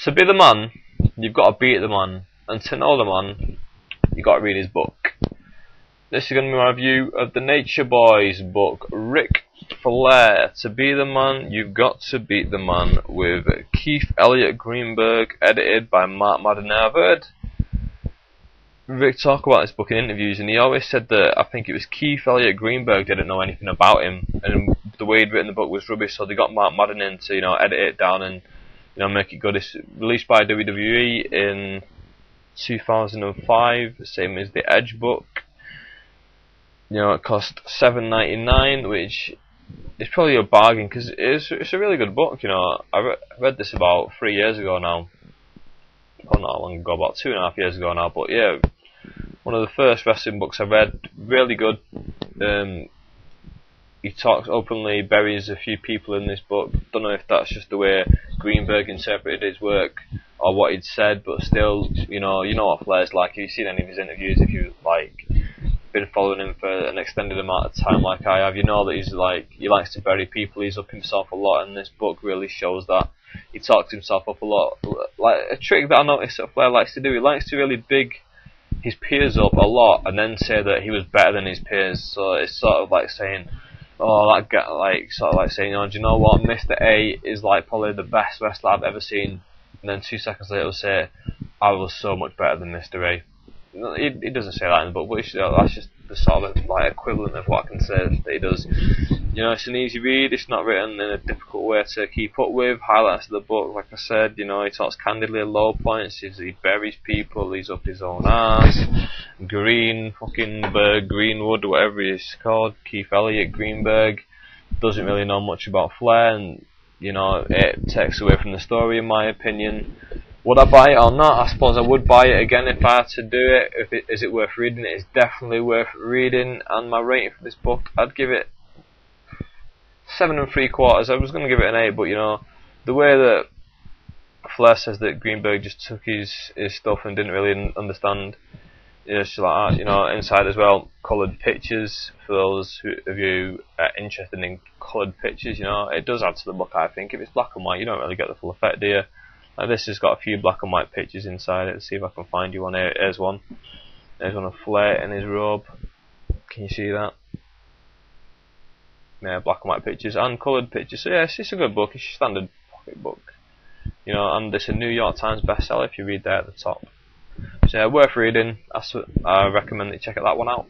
To be the man, you've got to beat the man, and to know the man, you've got to read his book. This is going to be my review of the Nature Boy's book, Ric Flair. To be the man, you've got to beat the man, with Keith Elliott Greenberg, edited by Mark Madden. I've heard Rick talk about this book in interviews, and he always said that I think it was Keith Elliott Greenberg didn't know anything about him, and the way he'd written the book was rubbish, so they got Mark Madden in to, edit it down and, make it good. It's released by WWE in 2005, same as the Edge book. It cost $7.99, which is probably a bargain because it's a really good book. I read this about 3 years ago now. Well, not long ago, about 2.5 years ago now. But yeah, one of the first wrestling books I read. Really good. He talks openly, buries a few people in this book. Don't know if that's just the way Greenberg interpreted his work or what he'd said, but still, you know what Flair's like. If you've seen any of his interviews, if you've been following him for an extended amount of time like I have, you know that he likes to bury people. He's up himself a lot, and this book really shows that. He talks himself up a lot. Like a trick that I noticed that Flair likes to do, he likes to really big his peers up a lot and then say that he was better than his peers. So it's sort of like saying, oh, that guy, saying, do you know what, Mr. A is probably the best wrestler I've ever seen, and then 2 seconds later he'll say, I was so much better than Mr. A. He doesn't say that in the book, but that's just the sort of equivalent of what I can say that he does. It's an easy read. It's not written in a difficult way to keep up with. Highlights of the book, like I said, he talks candidly at low points. He buries people. He's up his own ass. Greenwood, whatever he's called, Keith Elliott Greenberg, doesn't really know much about Flair, and it takes away from the story, in my opinion. Would I buy it or not? I suppose I would buy it again if I had to do it. Is it worth reading? It is definitely worth reading. And my rating for this book, I'd give it 7 3/4. I was going to give it an 8, but the way that Flair says that Greenberg just took his stuff and didn't really understand, just like that. Inside as well, coloured pictures for those of you interested in coloured pictures. It does add to the book. I think if it's black and white, you don't really get the full effect, do you? This has got a few black and white pictures inside it. Let's see if I can find you one here. Here's one. There's one of Flair in his robe. Can you see that? Yeah, black and white pictures and coloured pictures. So yeah, it's a good book. It's a standard pocket book. And it's a New York Times bestseller if you read there at the top. So yeah, worth reading. I recommend that you check that one out.